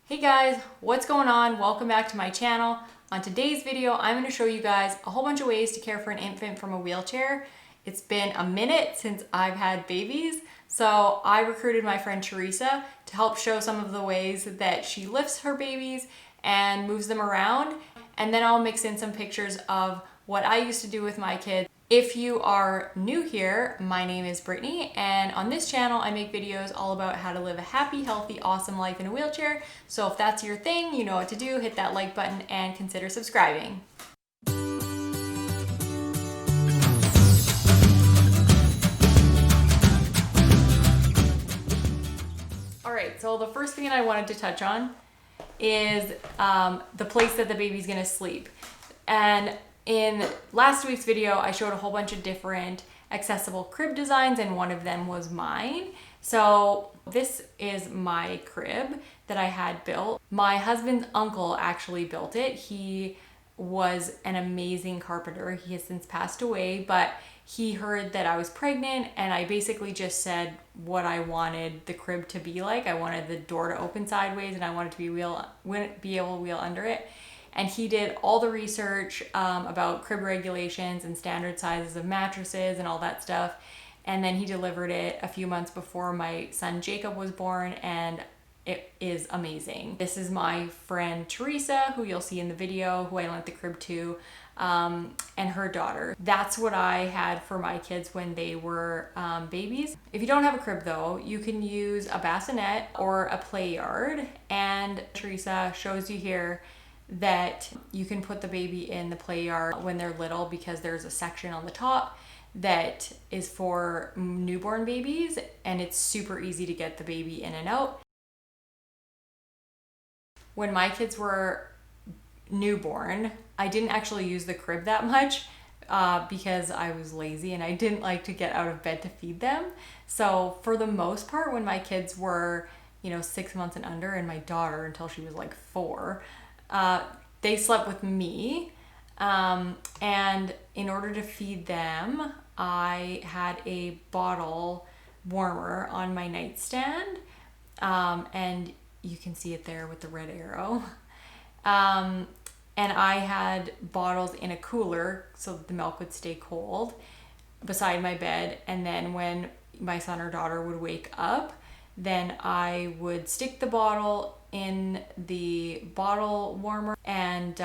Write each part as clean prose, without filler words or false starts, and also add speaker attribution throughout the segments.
Speaker 1: Hey guys, what's going on? Welcome back to my channel. On today's video, I'm going to show you guys a whole bunch of ways to care for an infant from a wheelchair. It's been a minute since I've had babies, so I recruited my friend Teresa to help show some of the ways that she lifts her babies and moves them around. And then I'll mix in some pictures of what I used to do with my kids. If you are new here, my name is Brittany, and on this channel I make videos all about how to live a happy, healthy, awesome life in a wheelchair. So if that's your thing, you know what to do. Hit that like button and consider subscribing. All right, so the first thing that I wanted to touch on is the place that the baby's gonna sleep. And in last week's video, I showed a whole bunch of different accessible crib designs, and one of them was mine. So this is my crib that I had built. My husband's uncle actually built it. He was an amazing carpenter. He has since passed away, but he heard that I was pregnant, and I basically just said what I wanted the crib to be like. I wanted the door to open sideways, and I wanted to be able to wheel under it. And he did all the research about crib regulations and standard sizes of mattresses and all that stuff. And then he delivered it a few months before my son Jacob was born, and it is amazing. This is my friend Teresa, who you'll see in the video, who I lent the crib to, and her daughter. That's what I had for my kids when they were babies. If you don't have a crib though, you can use a bassinet or a play yard. And Teresa shows you here that you can put the baby in the play yard when they're little, because there's a section on the top that is for newborn babies, and it's super easy to get the baby in and out. When my kids were newborn, I didn't actually use the crib that much because I was lazy and I didn't like to get out of bed to feed them. So for the most part, when my kids were 6 months and under, and my daughter until she was like 4, they slept with me, and in order to feed them, I had a bottle warmer on my nightstand, and you can see it there with the red arrow. And I had bottles in a cooler so that the milk would stay cold beside my bed, and then when my son or daughter would wake up, then I would stick the bottle in the bottle warmer, and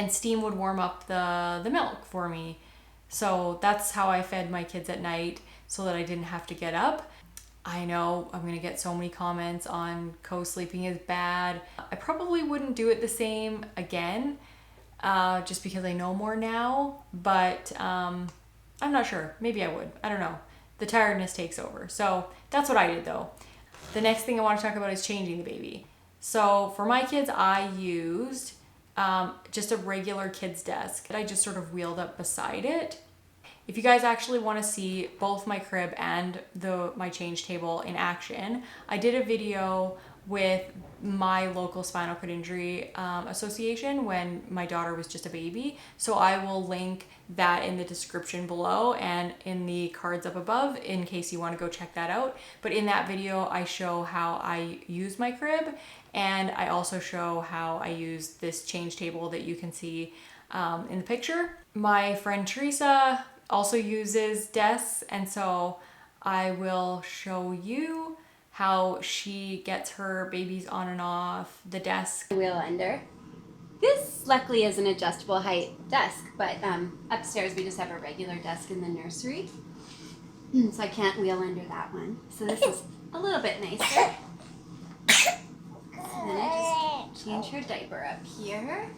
Speaker 1: steam would warm up the milk for me. So that's how I fed my kids at night, so that I didn't have to get up. I know I'm gonna get so many comments on co-sleeping is bad. I probably wouldn't do it the same again, just because I know more now, but I'm not sure. Maybe I would. I don't know. The tiredness takes over. So that's what I did though. The next thing I want to talk about is changing the baby. So for my kids, I used just a regular kid's desk that I just sort of wheeled up beside it. If you guys actually want to see both my crib and my change table in action, I did a video with my local spinal cord injury association when my daughter was just a baby. So I will link that in the description below and in the cards up above in case you want to go check that out. But in that video, I show how I use my crib, and I also show how I use this change table that you can see in the picture. My friend Teresa also uses desks, and so I will show you how she gets her babies on and off the desk.
Speaker 2: Wheel under. This luckily is an adjustable height desk, but upstairs we just have a regular desk in the nursery, so I can't wheel under that one. So this is a little bit nicer. And then I just change her diaper up here.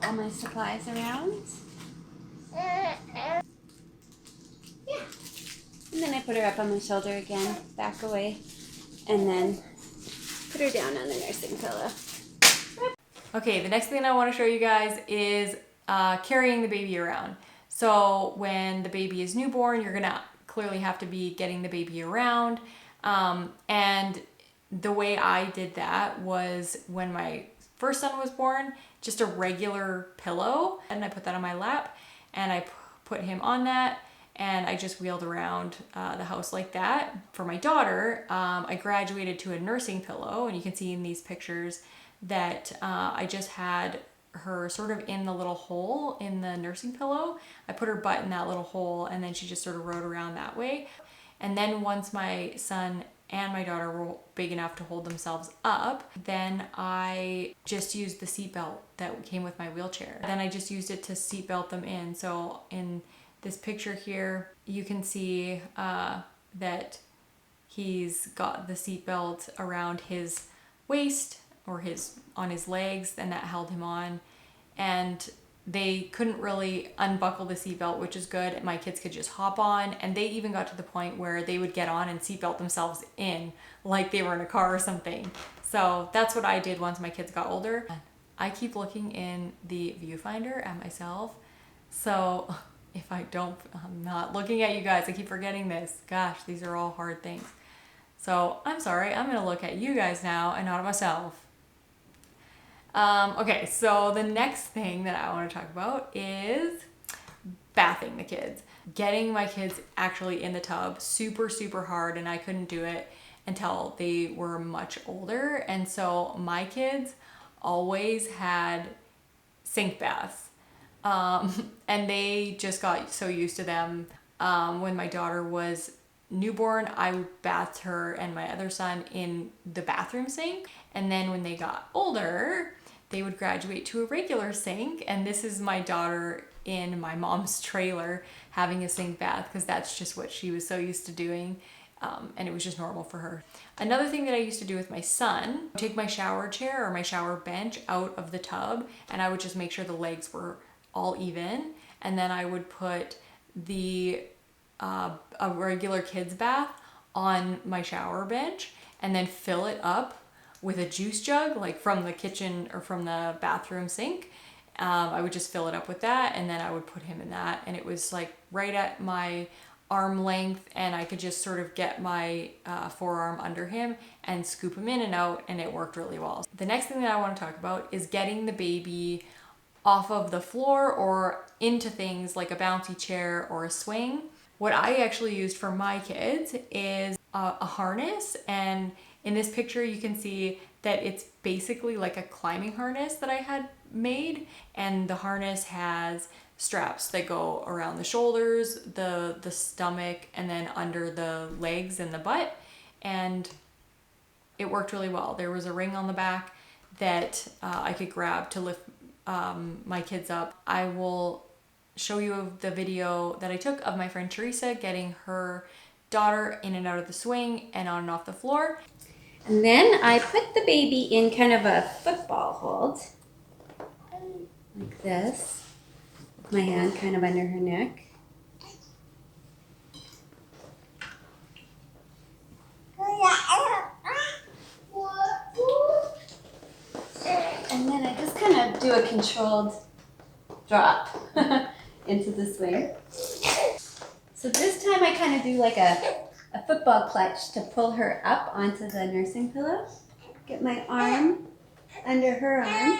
Speaker 2: All my supplies around. Yeah. And then I put her up on my shoulder again, back away, and then put her down on the nursing pillow.
Speaker 1: Okay, the next thing I want to show you guys is carrying the baby around. So when the baby is newborn, you're gonna clearly have to be getting the baby around. And the way I did that was when my first son was born, just a regular pillow, and I put that on my lap, and I put him on that, and I just wheeled around the house like that. For my daughter, I graduated to a nursing pillow, and you can see in these pictures that I just had her sort of in the little hole in the nursing pillow. I put her butt in that little hole, and then she just sort of rode around that way. And then once my son and my daughter were big enough to hold themselves up, then I just used the seatbelt that came with my wheelchair. Then I just used it to seatbelt them in. So in this picture here, you can see that he's got the seatbelt around his waist or on his legs, and that held him on. And they couldn't really unbuckle the seatbelt, which is good. My kids could just hop on, and they even got to the point where they would get on and seatbelt themselves in like they were in a car or something. So that's what I did once my kids got older. I keep looking in the viewfinder at myself. So if I'm not looking at you guys, I keep forgetting this. Gosh, these are all hard things. So I'm sorry, I'm gonna look at you guys now and not at myself. Okay, so the next thing that I want to talk about is bathing the kids. Getting my kids actually in the tub, super, super hard, and I couldn't do it until they were much older. And so my kids always had sink baths. And they just got so used to them. When my daughter was newborn, I bathed her and my other son in the bathroom sink. And then when they got older, they would graduate to a regular sink. And this is my daughter in my mom's trailer having a sink bath, because that's just what she was so used to doing. And it was just normal for her. Another thing that I used to do with my son, take my shower chair or my shower bench out of the tub, and I would just make sure the legs were all even. And then I would put a regular kid's bath on my shower bench, and then fill it up with a juice jug, like from the kitchen or from the bathroom sink. I would just fill it up with that, and then I would put him in that, and it was like right at my arm length, and I could just sort of get my forearm under him and scoop him in and out, and it worked really well. The next thing that I want to talk about is getting the baby off of the floor or into things like a bouncy chair or a swing. What I actually used for my kids is a harness, and in this picture you can see that it's basically like a climbing harness that I had made, and the harness has straps that go around the shoulders, the stomach, and then under the legs and the butt, and it worked really well. There was a ring on the back that I could grab to lift my kids up. I will show you the video that I took of my friend Teresa getting her daughter in and out of the swing and on and off the floor.
Speaker 2: And then I put the baby in kind of a football hold, like this, with my hand kind of under her neck. And then I just kind of do a controlled drop into the swing. So this time I kind of do like a football clutch to pull her up onto the nursing pillow. Get my arm under her arm.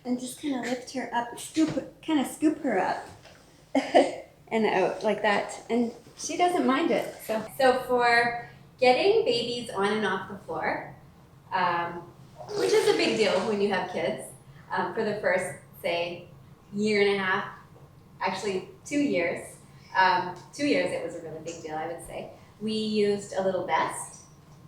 Speaker 2: And just kind of lift her up, scoop her up and out like that. And she doesn't mind it. So for getting babies on and off the floor, which is a big deal when you have kids, for the first, say, year and a half, actually 2 years. 2 years it was a really big deal, I would say. We used a little vest.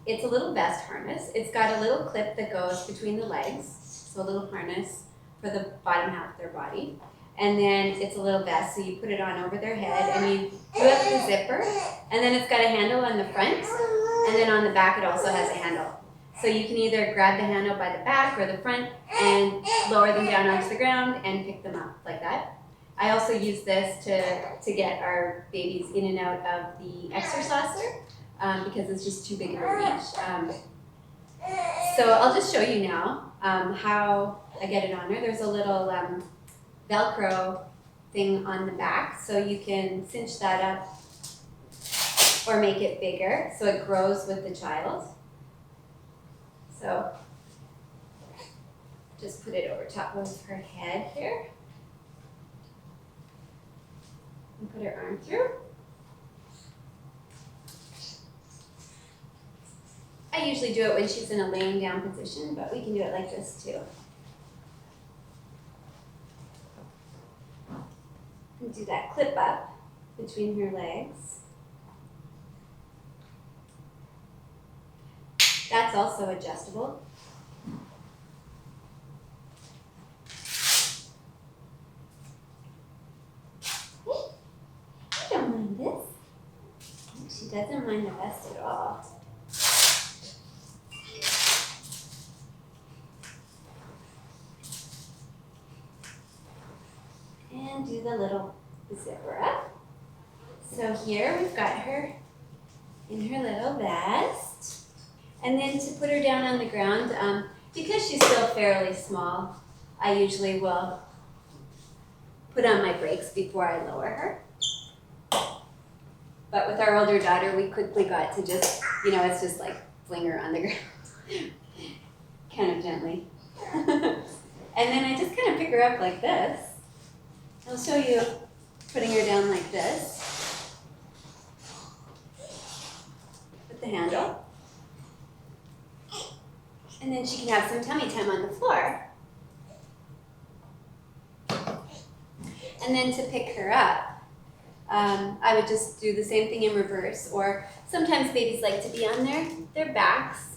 Speaker 2: It's a little vest harness. It's got a little clip that goes between the legs, so a little harness for the bottom half of their body. And then it's a little vest, so you put it on over their head, and you do up the zipper, and then it's got a handle on the front, and then on the back it also has a handle. So you can either grab the handle by the back or the front and lower them down onto the ground and pick them up like that. I also use this to get our babies in and out of the exerciser because it's just too big of a reach. So I'll just show you now how I get it on her. There's a little Velcro thing on the back, so you can cinch that up or make it bigger so it grows with the child. So just put it over top of her head here. And put her arm through. I usually do it when she's in a laying down position, but we can do it like this too. And do that clip up between her legs. That's also adjustable. I don't mind this. She doesn't mind the vest at all. And do the little zipper up. So here we've got her in her little vest. And then to put her down on the ground, because she's still fairly small, I usually will put on my brakes before I lower her. But with our older daughter, we quickly got to just, it's just like fling her on the ground, kind of gently. And then I just kind of pick her up like this. I'll show you putting her down like this with the handle. And then she can have some tummy time on the floor. And then to pick her up, I would just do the same thing in reverse, or sometimes babies like to be on their backs.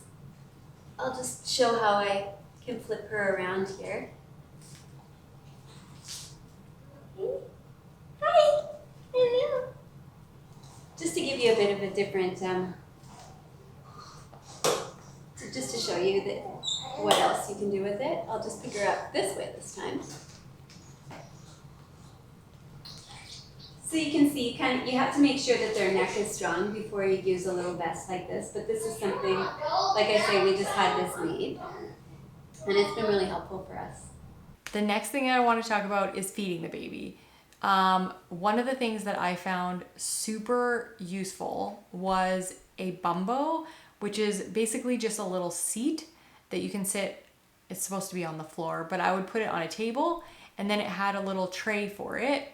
Speaker 2: I'll just show how I can flip her around here. Hi, hello. Just to give you a bit of a different, just to show you that what else you can do with it. I'll just pick her up this way this time. So you can see, you have to make sure that their neck is strong before you use a little vest like this. But this is something, like I say, we just had this made, and it's been really helpful for us.
Speaker 1: The next thing I want to talk about is feeding the baby. One of the things that I found super useful was a bumbo, which is basically just a little seat that you can sit. It's supposed to be on the floor, but I would put it on a table, and then it had a little tray for it.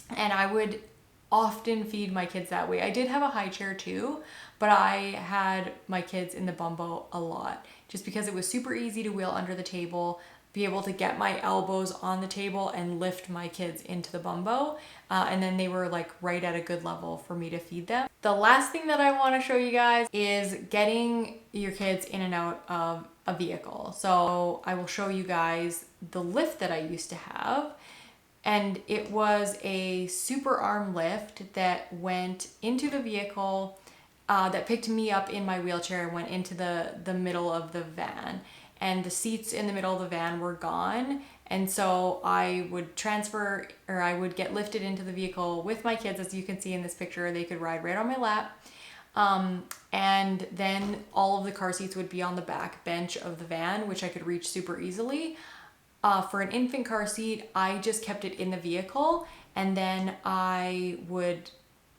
Speaker 1: And I would often feed my kids that way. I did have a high chair too, but I had my kids in the bumbo a lot just because it was super easy to wheel under the table, be able to get my elbows on the table and lift my kids into the bumbo. And then they were like right at a good level for me to feed them. The last thing that I want to show you guys is getting your kids in and out of a vehicle. So I will show you guys the lift that I used to have. And it was a super arm lift that went into the vehicle, that picked me up in my wheelchair and went into the middle of the van. And the seats in the middle of the van were gone. And so I would transfer, or I would get lifted into the vehicle with my kids. As you can see in this picture, they could ride right on my lap. And then all of the car seats would be on the back bench of the van, which I could reach super easily. For an infant car seat, I just kept it in the vehicle, and then I would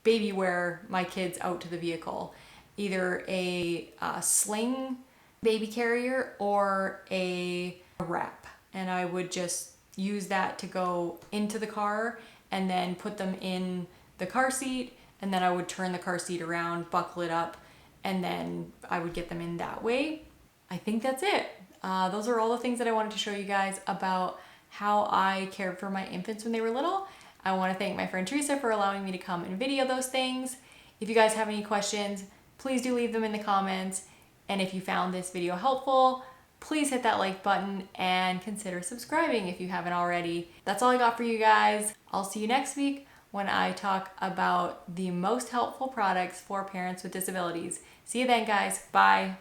Speaker 1: baby wear my kids out to the vehicle, either a sling baby carrier or a wrap, and I would just use that to go into the car and then put them in the car seat, and then I would turn the car seat around, buckle it up, and then I would get them in that way. I think that's it. Those are all the things that I wanted to show you guys about how I cared for my infants when they were little. I want to thank my friend Teresa for allowing me to come and video those things. If you guys have any questions, please do leave them in the comments. And if you found this video helpful, please hit that like button and consider subscribing if you haven't already. That's all I got for you guys. I'll see you next week when I talk about the most helpful products for parents with disabilities. See you then, guys. Bye.